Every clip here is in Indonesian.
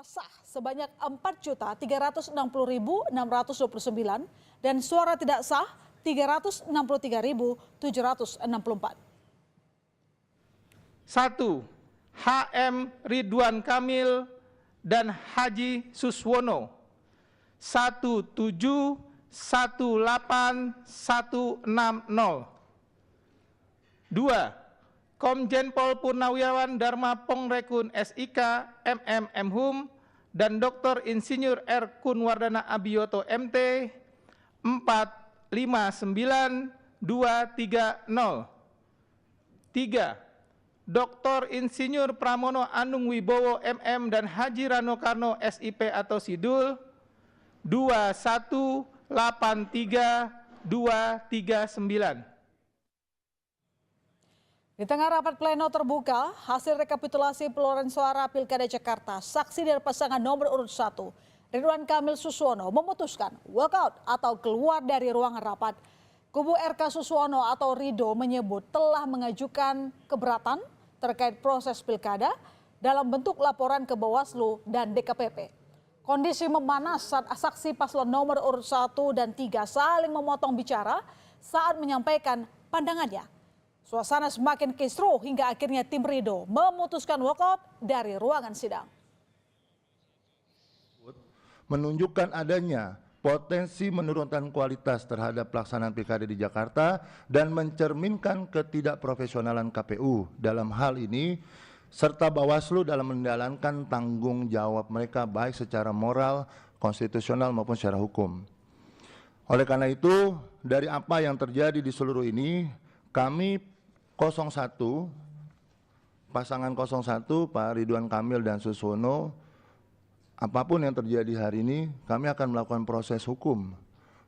sah sebanyak 4.360.629 dan suara tidak sah 363.764. 1. HM Ridwan Kamil dan Haji Suswono 1718160. 2. Komjen Pol Purnawirawan Dharma Pongrekun SIK MM Mhum dan Dr. Insinyur R. Kunwardana Abiyoto MT 459230. 3. Dr. Insinyur Pramono Anung Wibowo MM dan Haji Rano Karno SIP atau Sidul 2183239. Di tengah rapat pleno terbuka, hasil rekapitulasi perolehan suara Pilkada Jakarta, saksi dari pasangan nomor urut 1, Ridwan Kamil Suswono memutuskan walkout atau keluar dari ruangan rapat. Kubu RK Suswono atau Rido menyebut telah mengajukan keberatan terkait proses pilkada dalam bentuk laporan ke Bawaslu dan DKPP. Kondisi memanas saat saksi paslon nomor urut 1 dan 3 saling memotong bicara saat menyampaikan pandangannya. Suasana semakin kisruh hingga akhirnya tim Rido memutuskan walkout dari ruangan sidang. Menunjukkan adanya potensi menurunkan kualitas terhadap pelaksanaan pilkada di Jakarta dan mencerminkan ketidakprofesionalan KPU dalam hal ini serta Bawaslu dalam menjalankan tanggung jawab mereka baik secara moral, konstitusional maupun secara hukum. Oleh karena itu, dari apa yang terjadi di seluruh ini, kami 01, pasangan 01 Pak Ridwan Kamil dan Suswono, apapun yang terjadi hari ini, kami akan melakukan proses hukum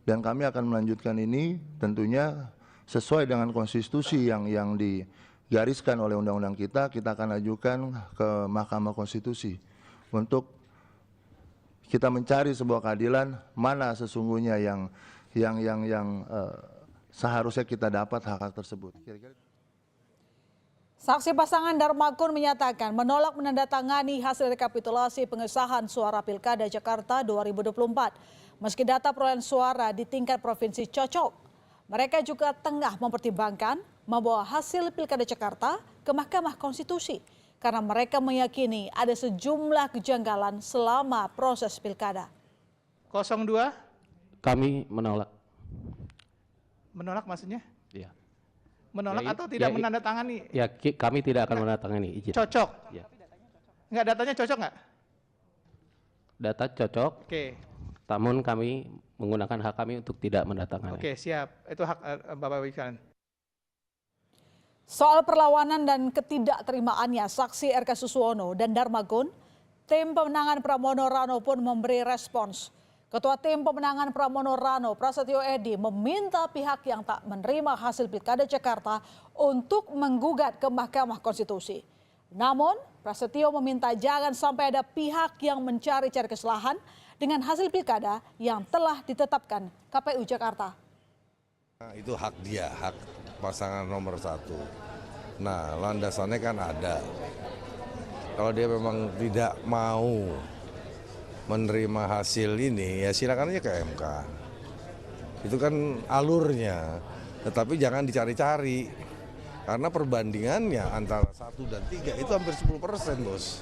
dan kami akan melanjutkan ini tentunya sesuai dengan konstitusi yang digariskan oleh undang-undang kita akan ajukan ke Mahkamah Konstitusi untuk kita mencari sebuah keadilan mana sesungguhnya yang seharusnya kita dapat hak-hak tersebut. Saksi pasangan Darmakun menyatakan menolak menandatangani hasil rekapitulasi pengesahan suara Pilkada Jakarta 2024. Meski data perolehan suara di tingkat provinsi cocok, mereka juga tengah mempertimbangkan membawa hasil Pilkada Jakarta ke Mahkamah Konstitusi karena mereka meyakini ada sejumlah kejanggalan selama proses pilkada. 02. Kami menolak. Menolak maksudnya? Iya. Menolak Ya, atau tidak ya, menandatangani? Ya, kami tidak akan menandatangani izin. Cocok? Ya. Enggak, datanya cocok nggak? Data cocok. Oke. Namun kami menggunakan hak kami untuk tidak menandatangani. Oke, siap. Itu hak Bapak Wikan. Soal perlawanan dan ketidakterimaannya saksi RK Suswono dan Darmagun, tim pemenangan Pramono Rano pun memberi respons. Ketua tim pemenangan Pramono Rano, Prasetyo Edy, meminta pihak yang tak menerima hasil Pilkada Jakarta untuk menggugat ke Mahkamah Konstitusi. Namun, Prasetyo meminta jangan sampai ada pihak yang mencari-cari kesalahan dengan hasil pilkada yang telah ditetapkan KPU Jakarta. Nah, itu hak dia, hak pasangan nomor 1. Nah, landasannya kan ada. Kalau dia memang tidak mau menerima hasil ini, ya silakan aja ke MK. Itu kan alurnya, tetapi jangan dicari-cari. Karena perbandingannya antara 1 dan 3 itu hampir 10%, Bos.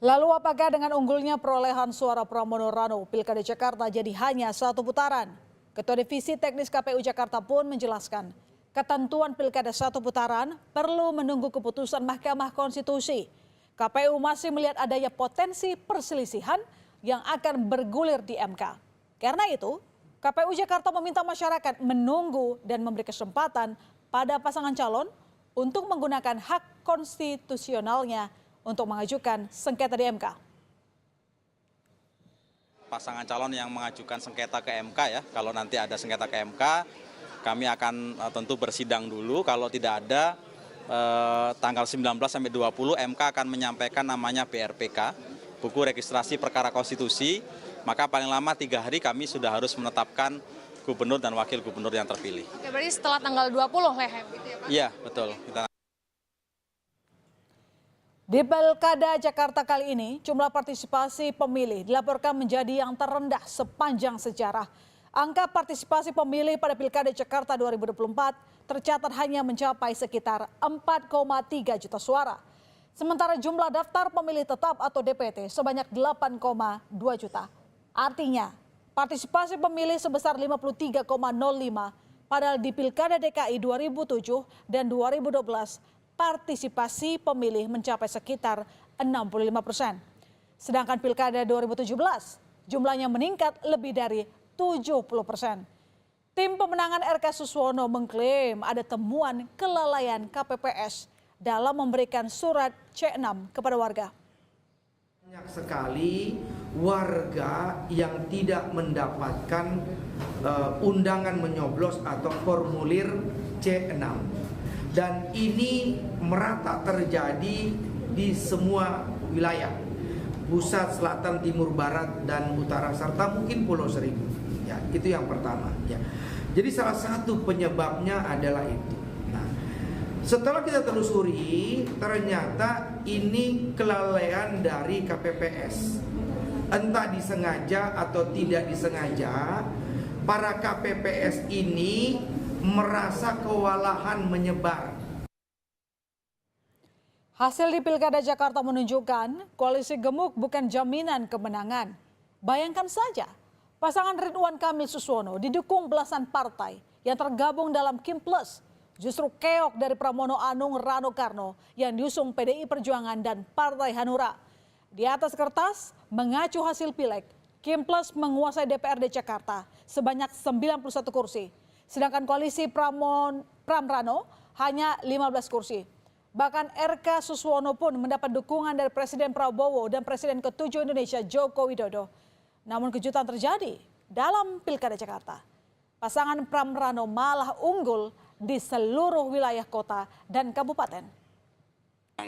Lalu apakah dengan unggulnya perolehan suara Pramono Rano, Pilkada Jakarta jadi hanya 1 putaran? Ketua Divisi Teknis KPU Jakarta pun menjelaskan, ketentuan Pilkada 1 putaran perlu menunggu keputusan Mahkamah Konstitusi. KPU masih melihat adanya potensi perselisihan yang akan bergulir di MK. Karena itu, KPU Jakarta meminta masyarakat menunggu dan memberi kesempatan pada pasangan calon untuk menggunakan hak konstitusionalnya untuk mengajukan sengketa di MK. Pasangan calon yang mengajukan sengketa ke MK ya, kalau nanti ada sengketa ke MK, kami akan tentu bersidang dulu. Kalau tidak ada, tanggal 19 sampai 20 MK akan menyampaikan namanya BRPK, buku registrasi perkara konstitusi, maka paling lama 3 hari kami sudah harus menetapkan gubernur dan wakil gubernur yang terpilih. Oke, berarti setelah tanggal 20 Lehem gitu ya Pak? Iya, betul. Di Pilkada Jakarta kali ini, jumlah partisipasi pemilih dilaporkan menjadi yang terendah sepanjang sejarah. Angka partisipasi pemilih pada Pilkada Jakarta 2024 tercatat hanya mencapai sekitar 4,3 juta suara. Sementara jumlah daftar pemilih tetap atau DPT sebanyak 8,2 juta. Artinya, partisipasi pemilih sebesar 53,05, padahal di Pilkada DKI 2007 dan 2012, partisipasi pemilih mencapai sekitar 65%. Sedangkan Pilkada 2017 jumlahnya meningkat lebih dari 70%. Tim pemenangan RK Suswono mengklaim ada temuan kelalaian KPPS dalam memberikan surat C6 kepada warga. Banyak sekali warga yang tidak mendapatkan undangan menyoblos atau formulir C6. Dan ini merata terjadi di semua wilayah, pusat, selatan, timur, barat, dan utara, serta mungkin Pulau Seribu. Ya, itu yang pertama. Ya. Jadi salah satu penyebabnya adalah itu. Nah, setelah kita telusuri, ternyata ini kelalaian dari KPPS. Entah disengaja atau tidak disengaja, para KPPS ini merasa kewalahan menyebar. Hasil di Pilkada Jakarta menunjukkan koalisi gemuk bukan jaminan kemenangan. Bayangkan saja, pasangan Ridwan Kamil Suswono didukung belasan partai yang tergabung dalam Kim Plus. Justru keok dari Pramono Anung Rano Karno yang diusung PDI Perjuangan dan Partai Hanura. Di atas kertas, mengacu hasil pileg, Kim Plus menguasai DPRD Jakarta sebanyak 91 kursi. Sedangkan koalisi Pramrano hanya 15 kursi. Bahkan RK Suswono pun mendapat dukungan dari Presiden Prabowo dan Presiden ke-7 Indonesia Joko Widodo. Namun kejutan terjadi dalam Pilkada Jakarta. Pasangan Pramrano malah unggul di seluruh wilayah kota dan kabupaten.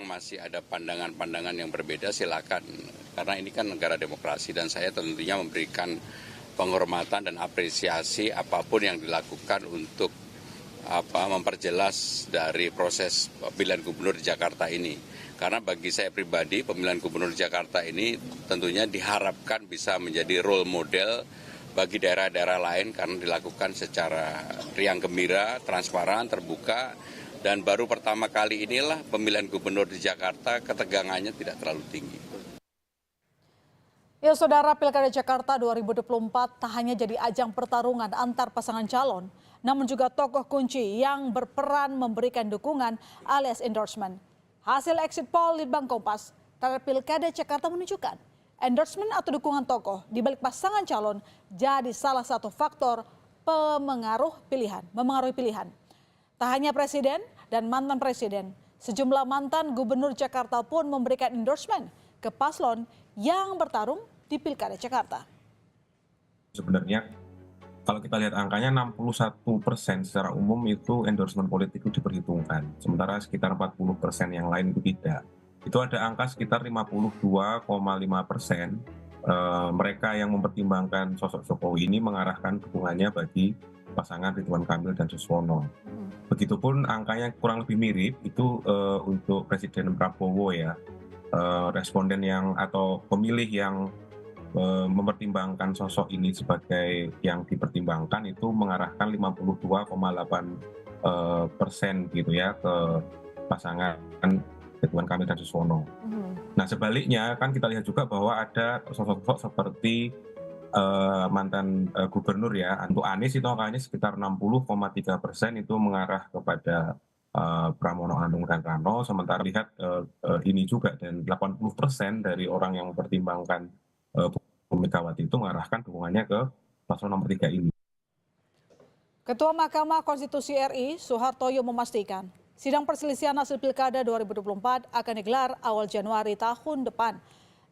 Masih ada pandangan-pandangan yang berbeda, silakan. Karena ini kan negara demokrasi dan saya tentunya memberikan penghormatan dan apresiasi apapun yang dilakukan untuk memperjelas dari proses pemilihan gubernur di Jakarta ini. Karena bagi saya pribadi pemilihan gubernur di Jakarta ini tentunya diharapkan bisa menjadi role model bagi daerah-daerah lain karena dilakukan secara riang gembira, transparan, terbuka, dan baru pertama kali inilah pemilihan gubernur di Jakarta ketegangannya tidak terlalu tinggi. Ya saudara, Pilkada Jakarta 2024 tak hanya jadi ajang pertarungan antar pasangan calon, namun juga tokoh kunci yang berperan memberikan dukungan alias endorsement. Hasil exit poll Litbang Kompas terhadap Pilkada Jakarta menunjukkan endorsement atau dukungan tokoh di balik pasangan calon jadi salah satu faktor memengaruhi pilihan. Tak hanya presiden dan mantan presiden, sejumlah mantan gubernur Jakarta pun memberikan endorsement ke paslon yang bertarung di Pilkada Jakarta. Sebenarnya kalau kita lihat angkanya 61% secara umum itu endorsement politik itu diperhitungkan. Sementara sekitar 40% yang lain itu tidak. Itu ada angka sekitar 52,5% mereka yang mempertimbangkan sosok Jokowi ini mengarahkan dukungannya bagi pasangan Ridwan Kamil dan Suswono. Begitupun angkanya kurang lebih mirip itu untuk Presiden Prabowo ya. Responden yang atau pemilih yang mempertimbangkan sosok ini sebagai yang dipertimbangkan itu mengarahkan 52,8% gitu ya ke pasangan Ridwan Kamil dan Suswono. Nah sebaliknya kan kita lihat juga bahwa ada sosok-sosok seperti mantan gubernur ya, untuk Anies itu angkanya sekitar 60,3% itu mengarah kepada Pramono Anung dan Rano, sementara lihat ini juga dan 80% dari orang yang mempertimbangkan Bu Megawati itu mengarahkan dukungannya ke paslon nomor 3 ini. Ketua Mahkamah Konstitusi RI Soehartoyo memastikan sidang perselisihan hasil Pilkada 2024 akan digelar awal Januari tahun depan.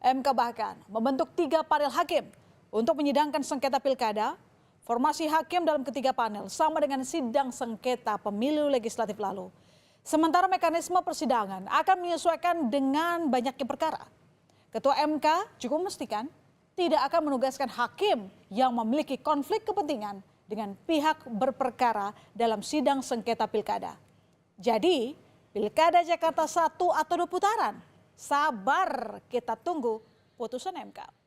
MK bahkan membentuk 3 panel hakim untuk menyidangkan sengketa Pilkada. Formasi hakim dalam ketiga panel sama dengan sidang sengketa pemilu legislatif lalu. Sementara mekanisme persidangan akan menyesuaikan dengan banyaknya perkara. Ketua MK juga memastikan tidak akan menugaskan hakim yang memiliki konflik kepentingan dengan pihak berperkara dalam sidang sengketa pilkada. Jadi, Pilkada Jakarta 1 atau 2 putaran Sabar kita tunggu putusan MK.